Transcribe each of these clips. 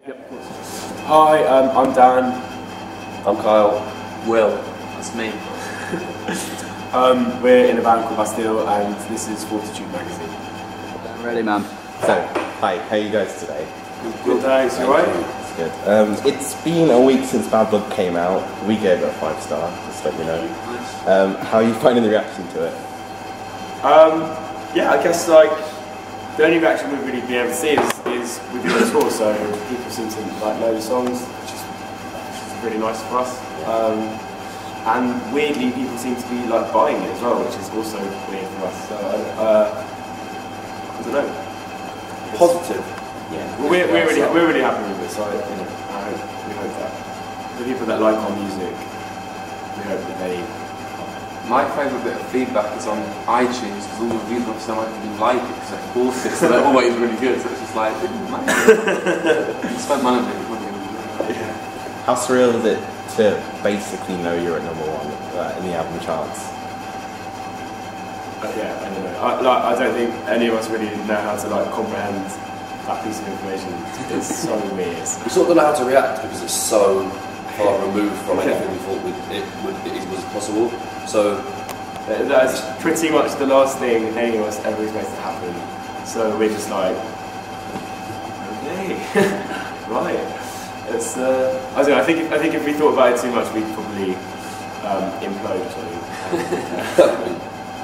Yep. Hi, I'm Dan. I'm Kyle. Will. That's me. We're in a band called Bastille, and this is Fortitude Magazine. I'm ready, man. So, hi, how are you guys today? Good, thanks. You alright? It's good. It's been a week since Bad Blood came out. We gave it a 5-star, just to let you know. How are you finding the reaction to it? Yeah, I guess like the only reaction we've really been able to see is we've been on tour, so people seem to like know the songs, which is really nice for us. And weirdly, people seem to be like buying it as well, which is also weird for us. So I don't know. Positive. Yeah, well, we're really happy with it. So we hope that the people that like our music, we hope that they. My favourite bit of feedback is on iTunes, because all the reviews of someone didn't like it because they're bullshit, so they're always really good. So it's just like, you spend money on it. Yeah. How surreal is it to basically know you're at number one in the album charts? Yeah, I don't know. I don't think any of us really know how to like comprehend that piece of information. It's so weird. We sort of don't know how to react because it's so far removed from anything we thought it was possible. So that's pretty much the last thing any of us ever expected to happen. So we're just like, okay, right. It's I don't know. I think if we thought about it too much, we'd probably implode or something.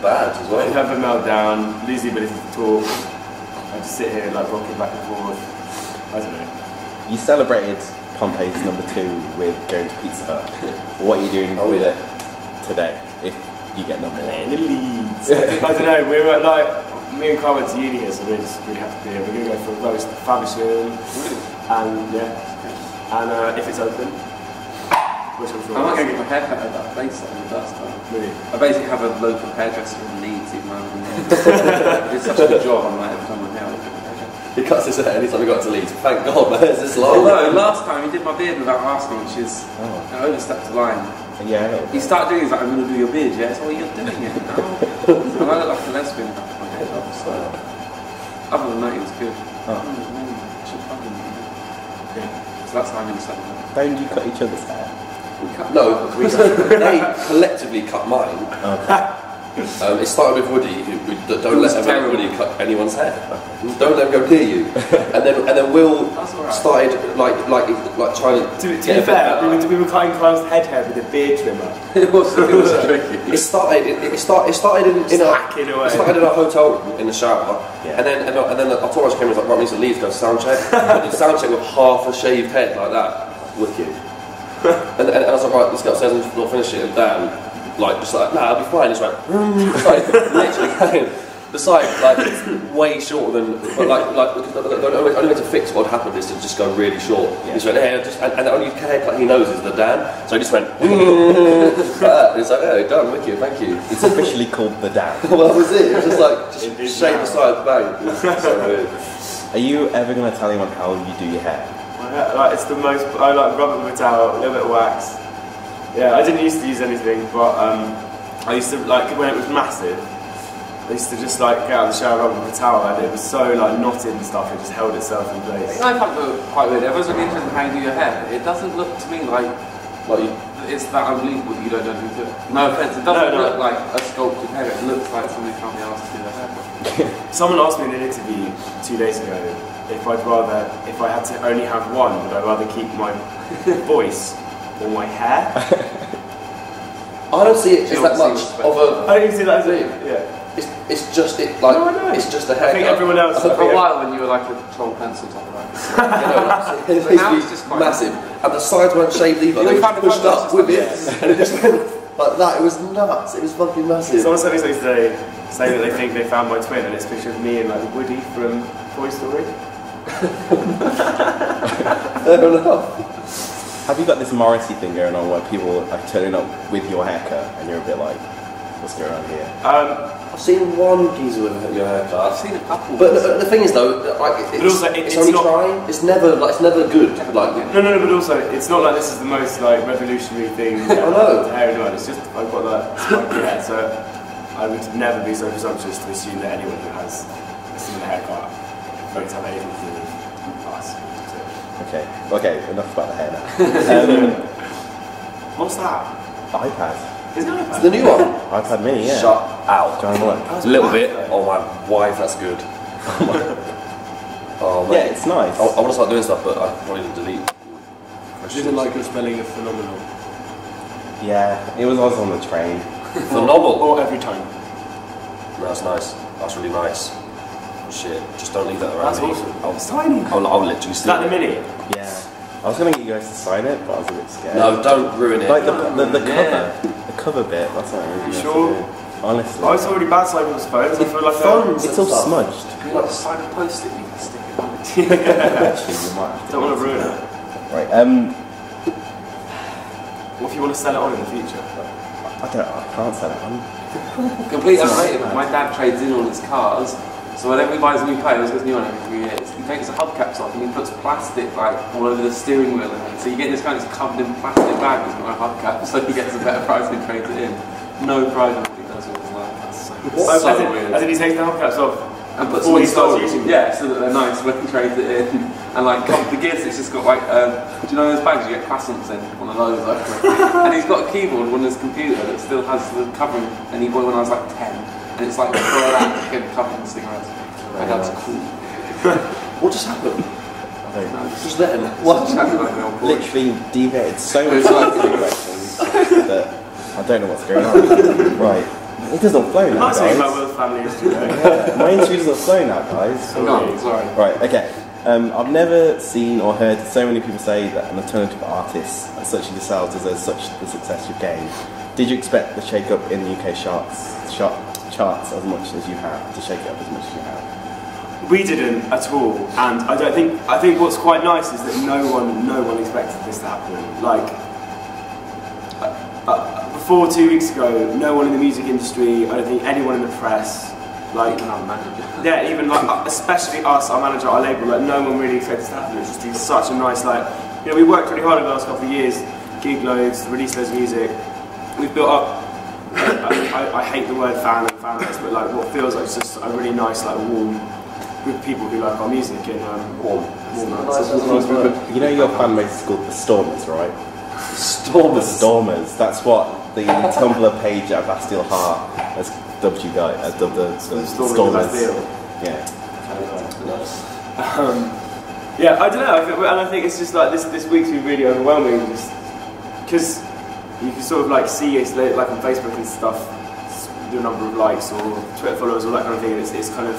bad as well. I'd have a meltdown, lose the ability to talk. I'd just sit here like rocking back and forth. I don't know. You celebrated Pompey's number 2 with going to Pizza Hut. What are you doing with it today if you get number 1? In the Leeds. I don't know. We were like, me and Carl went to uni here, so we're just really happy to be here. We're going to go for a roast at Farquarson, and yeah, and if it's open, which I'm sure. I'm not going to get my hair cut at that place like the last time. Really? I basically have a local hairdresser in Leeds, even though I'm it's such a good job. I'm like, every time I'm here, I look at my hairdresser. He cuts his hair anytime we got to Leeds. Thank God, man, it's this long. Although last time he did my beard without asking, which is I overstepped the line. Yeah, I know. He started doing it, he's like, I'm going to do your beard, yeah? So you're doing it now. And I look like a lesbian with my head up, so. Other than that, it was good. Oh. So that's how I'm going to start. Don't you cut each other's hair? No, they collectively cut mine. Okay. It started with Woody, who don't let everybody cut anyone's hair. Don't let them go near you. And then Will started like trying to. To be fair, we were cutting Kyle's head hair with a beard trimmer. It was tricky. It started in a hotel room in the shower, and then the entourage came and was like, right, we need to leave, go sound check. I did sound check with half a shaved head like that. Wicked. and I was like, right, let's go upstairs and not finish it. And Dan, just like, nah, I'll be fine. It's like, literally, the side, it's way shorter than, but the only way to fix what happened is to just go really short. Yeah. He just went, hey, and the only haircut he knows is the Dan, so he just went, and it's like, oh, done, wicked, thank you. It's officially called the Dan. Well, that was it. It was just like, shave the side, bang. It was so weird. Are you ever going to tell anyone how you do your hair? It's the most. I rub it with a towel, a little bit of wax. Yeah, I didn't used to use anything, but I used to when it was massive. I used to just get out of the shower, rub it with a towel, and it was so knotted and stuff. It just held itself in place. I find it quite weird. Everyone's really interested in how you do your hair. It doesn't look to me like it's that unbelievable that you don't know who to do it. No offense, it doesn't look like a sculpted hair. It looks like somebody can't be asked to do their hair. Someone asked me in an interview 2 days ago if I had to only have one, would I rather keep my voice or my hair? I don't see it as that much of a. I don't see that as it. Yeah. It's just it's just a haircut. I think everyone else. For a while, when you were like a troll pencil type of it's just massive, and the sides weren't shaved either. They were pushed up with it, and it just went like that. It was nuts. It was fucking massive. Someone sent me something today saying that they think they found my twin, and it's a picture of me and Woody from Toy Story. Fair enough. Have you got this Morrissey thing going on where people are turning up with your haircut and you're a bit like, what's going on here? I've seen one geezer with your haircut. I've seen a couple. But the thing is though, it's only trying. It's never good. No. But also, it's not like this is the most revolutionary thing. I know. Hair in the world. It's just I've got that spiky hair, so I would never be so presumptuous to assume that anyone who has a similar haircut won't have anything to do with Okay, enough about the hair now. What's that? iPad. Is it an iPad? It's the new one. iPad mini, yeah. Shut out. Do you want to look? A little bit. Oh my wife, that's good. Oh man. Yeah, it's nice. I want to start doing stuff, but I probably didn't delete. She didn't like your spelling of phenomenal. Yeah, it was also on the train. Phenomenal. Or every time. No, that's nice. That's really nice. Shit, just don't leave that around That's me. awesome. It's tiny. I'll literally Is steal that the it. mini? Yeah. I was going to get you guys to sign it, but I was a bit scared. No, don't ruin it. Like the cover bit, that's not really You sure? Honestly. Oh, it's already bad side people's phones. I feel like Phones. It's all smudged. You like a side of post-it you can stick it on it. Actually, you might have to. don't want to ruin it. Right, What if you want to sell it on in the future? I can't sell it. Completely unrelated, but my dad trades in all his cars, so whenever he buys a new car, he always gets a new one every 3 years. He takes the hubcaps off and he puts plastic like all over the steering wheel and everything. So you get this kind of covered in plastic bag with my hubcap, so he gets a better price and trades it in. No pride in what he does with his life. That's so weird. As in he takes the hubcaps off And puts before them he in starts storage. using them? Yeah, so that they're nice when he trades it in. And like the gears, it's just got like, do you know those bags you get croissants in on the lows? Like, and he's got a keyboard on his computer that still has the covering, and he bought it when I was like 10. And it's like, for that, get covered in cigarettes. My dad's cool. What just happened? I don't know. Just let him. What just happened like an old boy? Literally deviated so many directions that I don't know what's going on. Right. It doesn't flow now, Nice thing about guys. Will's family history, though. Yeah, my interview doesn't flow now, guys. No, sorry. Right, okay. I've never seen or heard so many people say that an alternative artist, such as yourselves, deserves such the success you've gained. Did you expect the shake-up in the UK charts as much as you have, to shake it up as much as you have? We didn't at all, and I think what's quite nice is that no one expected this to happen. Like, before 2 weeks ago, no one in the music industry, I don't think anyone in the press, like, Even our manager. yeah, even like, especially us, our manager, our label, like, no one really expected this to happen. It's just such a nice, like, you know, we worked really hard over the last couple of years, gig loads, released loads of music. We've built up, I hate the word fan and fan base, but like what feels like just a really nice, like warm group of people who like our music and warm. You know your fan base is called the Stormers, right? Stormers. The Stormers. That's what the Tumblr page at Bastille Heart has dubbed you guys. Has dubbed the Stormers. Yeah. Yeah, I don't know, and I think it's just like this week's been really overwhelming, just because you can sort of like see it's like on Facebook and stuff, the number of likes or Twitter followers or that kind of thing, and it's kind of,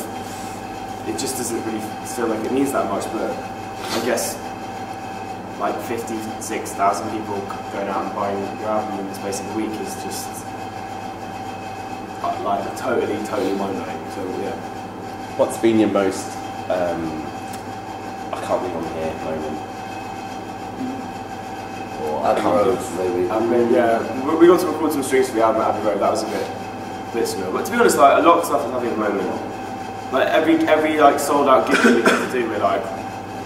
it just doesn't really feel like it means that much, but I guess like 56,000 people going out and buying your album in the space of a week is just like totally mind-blowing, so yeah. What's been your most, I can't believe I'm here at the moment. Or I Abbey can't Road, believe- maybe. I mean, yeah, we got to record some strings for the album at Abbey Road. That was a bit surreal. But to be honest, like a lot of stuff is happening at the moment. Like every like sold out gig that we get to do, we're like,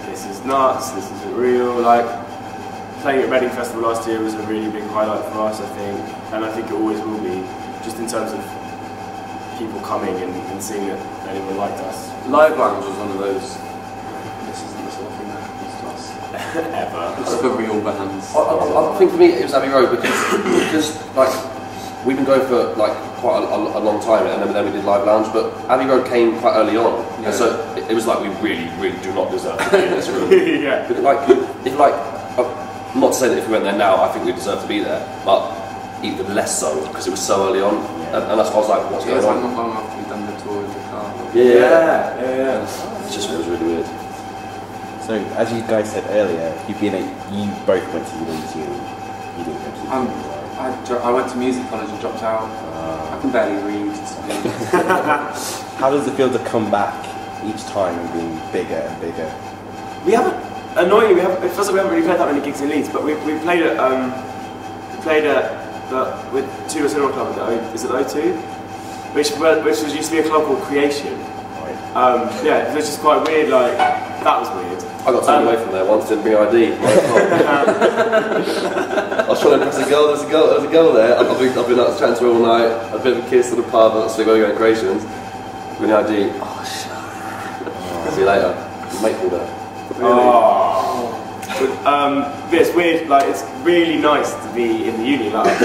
this is nuts. This isn't real. Like playing at Reading Festival last year was a really big highlight for us, I think, and I think it always will be, just in terms of people coming and seeing that anyone liked us. Live Lounge was one of those. This isn't the sort of thing that happens to us. Ever. It's for real bands. I think for me it was Abbey Road because like we've been going for like quite a long time, and then we did Live Lounge, but Abbey Road came quite early on, Yeah. and so it was like we really do not deserve to be in this room. Yeah. But like if like I'm not saying that if we went there now I think we deserve to be there, but even less so because it was so early on, and that's why I was like, what's It was going like on? not long after we'd done the tour in the car. Yeah. It just feels really weird. So, as you guys said earlier, you both went to uni. You didn't go to uni, right? I went to music college and dropped out. I can barely read. How does it feel to come back each time and being bigger and bigger? We haven't, annoyingly, it feels like we haven't really played that many gigs in Leeds, but we played at with Tudor Cinema Club at is it O2? Which was used to be a club called Creation. Right. Yeah, it was just quite weird, like, that was weird. I got taken away from there once, didn't bring ID. I was trying to impress a girl, there's a girl there, I've been out chatting to her all night, a bit of a kiss at the pub, so we're going to Creations. Bring ID. Oh shit. See you later. Mate called her. Really? But it's weird. Like it's really nice to be in the uni. Like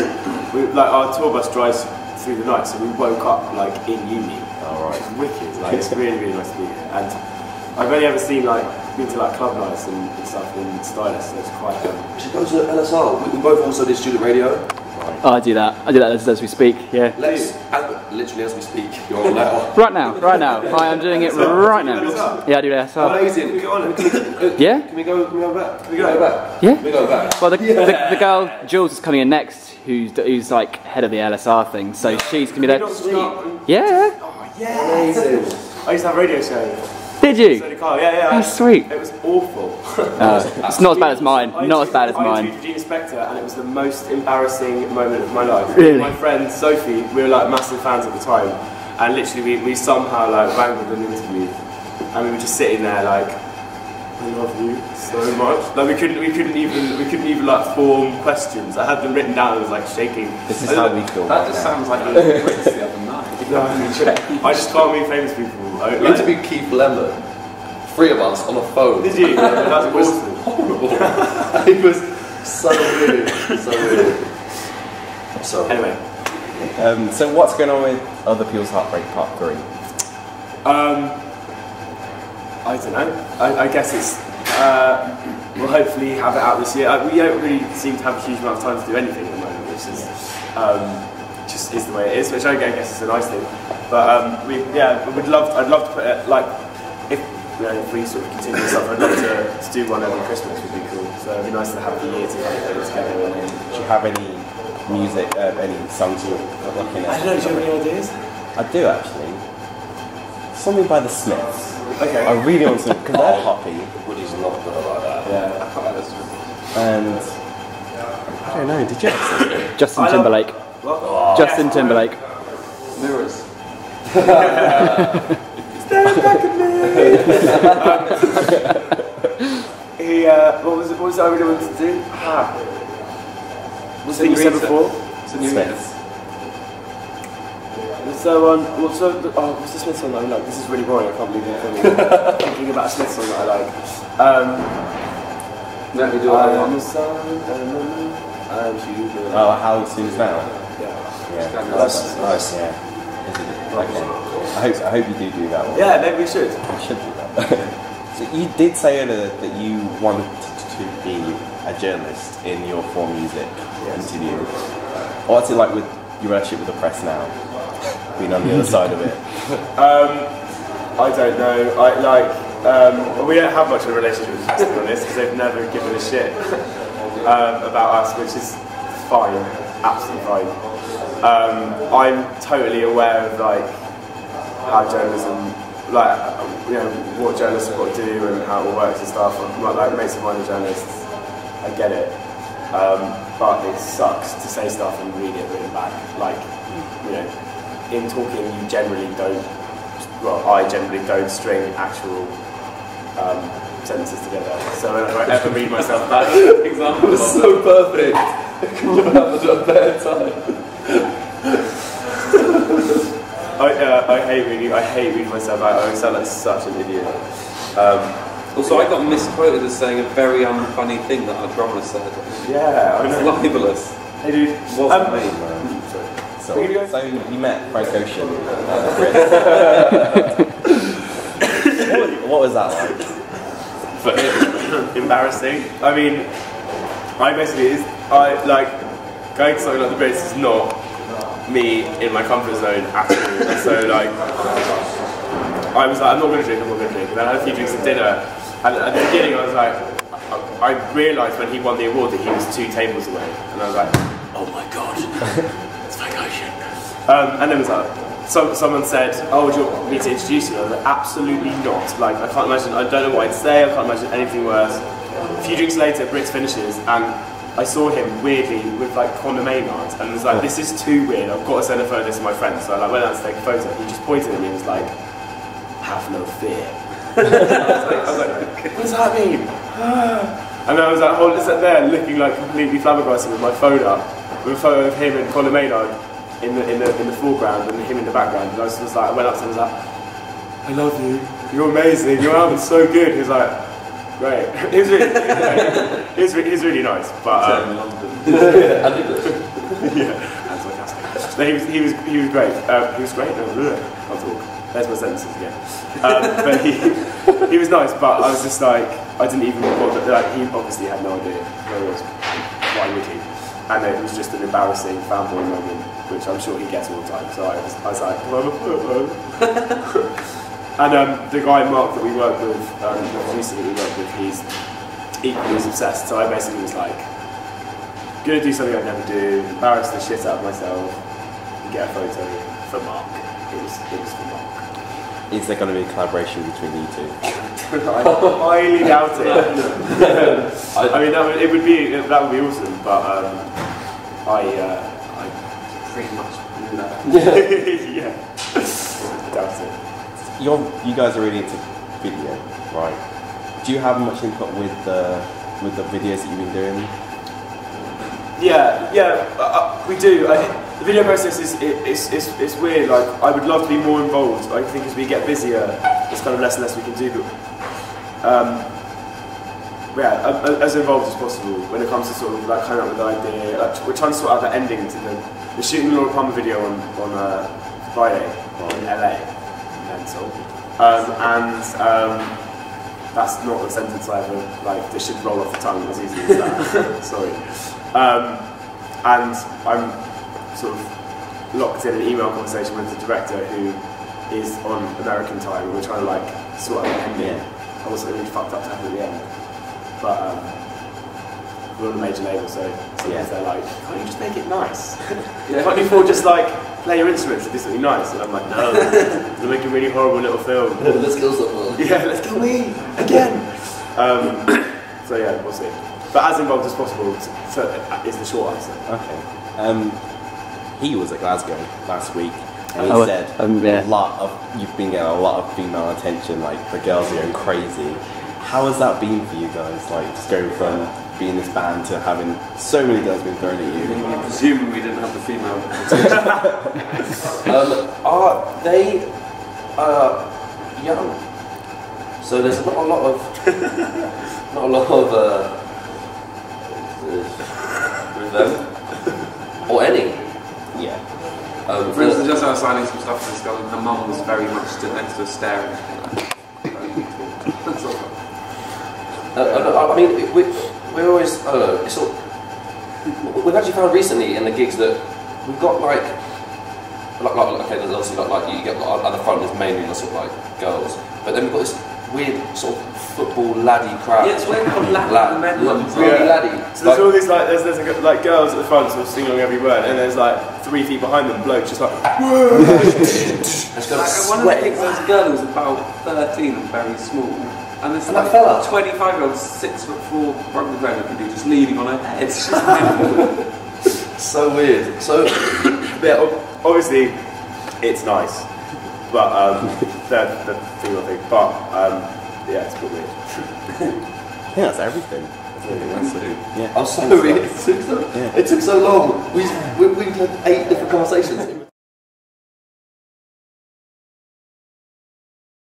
our tour bus drives through the night, so we woke up like in uni. All right. It's wicked. Like it's really nice to be here. And I've only ever been to like club nights and stuff in Stylus, so it's quite. We should go to LSR. We both also did student radio. Oh, I do that as we speak, yeah. Literally as we speak, you're on now. Right now. Hi, I'm doing it right now. Yeah, I do that. So. Amazing. Can we get on? Yeah? Can we go back? Can we go back? Yeah. Can we go back? Well, the girl, Jules, is coming in next, who's like head of the LSR thing, so she's going to be there. Yeah. Oh, yeah. Amazing. I used to have a radio show. Did you? Yeah. That's sweet. It was awful. It's not as bad as mine. Not as bad as mine. I interviewed Regina Spektor, and it was the most embarrassing moment of my life. Really? My friend Sophie, we were like massive fans at the time, and literally we somehow like wrangled an interview, and we were just sitting there like, I love you so much. Like we couldn't even like form questions. I had them written down. I was like shaking. This is how we feel. That just sounds like a quiz the other night. I just can't meet famous people. We interviewed Keith Lemon. 3 of us on a phone. Did you? That was awesome. Horrible. It was so weird. So anyway. So what's going on with Other People's Heartbreak Part 3? I don't know. I guess it's. We'll hopefully have it out this year. We don't really seem to have a huge amount of time to do anything at the moment, which is just is the way it is. Which I guess is a nice thing. But I'd love to put it like if we sort of continue this up. I'd love to do one every Christmas. Would be cool. So it'd be nice to have the year to kind of put it together. And then, Do you have any music, any songs you're looking at? I don't know. Do you have any ideas? I do actually. Something by the Smiths. Okay. I really want to, because they're poppy. Woody's not good like that. Yeah. And I don't know. Did you? Justin Timberlake. What? Justin Timberlake. Mirrors. Stand back at me. What was it I really wanted to do? Was it you said before? Smiths. So what's the Smith song that I like? This is really boring. I can't believe I'm thinking about a Smith song that I like. Let me do it. I am the sun and the moon and you. Oh, How Soon Is Now? Yeah. That's nice. Yeah. Okay. I hope you do that one. Yeah, maybe we should. We should do that. So you did say earlier that you wanted to be a journalist in your form music interview. What's it like with your relationship with the press now? Being on the other side of it. I don't know. We don't have much of a relationship with the press, to be honest, because they've never given a shit about us, which is fine, absolutely fine. I'm totally aware of like how journalism, what journalists have got to do and how it all works and stuff. I'm like mates of mine are journalists. I get it, but it sucks to say stuff and read it written back. In talking, you generally don't. Well, I generally don't string actual sentences together. So if I ever read myself back, example, It's so perfect. It couldn't have happened at a better time. I hate reading myself out. I sound like such an idiot. Also, I got misquoted as saying a very unfunny thing that our drummer said. Yeah, I It's know. libelous. Hey dude, Wasn't me. So you met Frank Ocean. What was that like? embarrassing. I mean, going to something like the Brits is not me in my comfort zone at all. So I was like, I'm not going to drink. And then I had a few drinks at dinner, and at the beginning I was like, I realised when he won the award that he was 2 tables away, and I was like, oh my god, it's Frank Ocean. And then it was like, someone said, oh, would you want me to introduce you? And I was like, absolutely not. Like, I can't imagine, I don't know what I'd say, I can't imagine anything worse. A few drinks later, Brits finishes, and I saw him weirdly with like Conor Maynard, and was like, this is too weird, I've got to send a photo to my friend. So I went out to take a photo, he just pointed at me and was like, have no fear. I was like, what does that mean? And I was like, sat there looking like completely flabbergasted with my phone up, with a photo of him and Conor Maynard in the foreground and him in the background. And I was like, I went up to him and was like, I love you, you're amazing, your album's so good. He was like, great. He was really, he was really nice, but I did this. yeah, that's sarcastic. No, he was great. He was great. No, I'll talk. There's my sentences again. But he was nice, but I was just like, I didn't even bother. Like, he obviously had no idea where I was. Why would he? And it was just an embarrassing fanboy moment, which I'm sure he gets all the time. So I was like, and the guy Mark that we work with, the producer that we work with, he's equally as obsessed. So I basically was like, gonna do something I'd never do, embarrass the shit out of myself, and get a photo for Mark. It was for Mark. Is there going to be a collaboration between you two? I highly doubt it. I mean, that would be awesome, but I Pretty much do that. yeah, I doubt it. You guys are really into video, right? Do you have much input with the videos that you've been doing? Yeah, we do. The video process is weird. Like, I would love to be more involved. I think as we get busier, there's kind of less and less we can do. But as involved as possible when it comes to sort of like coming up with the idea. Like, we're trying to sort out the ending to the shooting the Laura Palmer video on Friday in LA. Mental. That's not a sentence I ever like. This should roll off the tongue as easily as that. Sorry. And I'm sort of locked in an email conversation with the director who is on American time, and we're trying to like sort out the ending. I was really fucked up to happen at the end, but we're on a major label, so sometimes they're like, can't you just make it nice? Can't you all just like play your instruments and do something nice? And I'm like, no, we're making a really horrible little film. Let's kill someone. Yeah, let's kill me again. So yeah, we'll see. But as involved as possible is the short answer. Okay. He was at Glasgow last week, and he said you've been getting a lot of female attention. Like, the girls are going crazy. How has that been for you guys? Like, just going from being this band to having so many girls being thrown at you. You're presuming we didn't have the female. They are young, so there's not a lot of with them or any. Yeah. For instance, just I was signing some stuff for this girl, and her mum was very much stood next to her staring. I mean, we're always, I don't know, it's sort of, we've actually found recently in the gigs that we've got like okay, there's obviously like you get at the front is mainly the sort of like girls, but then we've got this weird sort of football laddie crowd. Yeah, it's weird called laddie. Really laddie. So there's all these like there's like girls at the front sort of singing along every word, and there's like 3 feet behind them blokes just like whoa. One of the things, there was a girl who was about 13 and very small. And there's like fella. 25-year-old, 6'4" rugby player looking dude just leaning on her head. So weird. So yeah, obviously it's nice, but the female thing. But yeah, it's pretty weird. I think that's everything. I'm sorry. It took so long. We had 8 different conversations.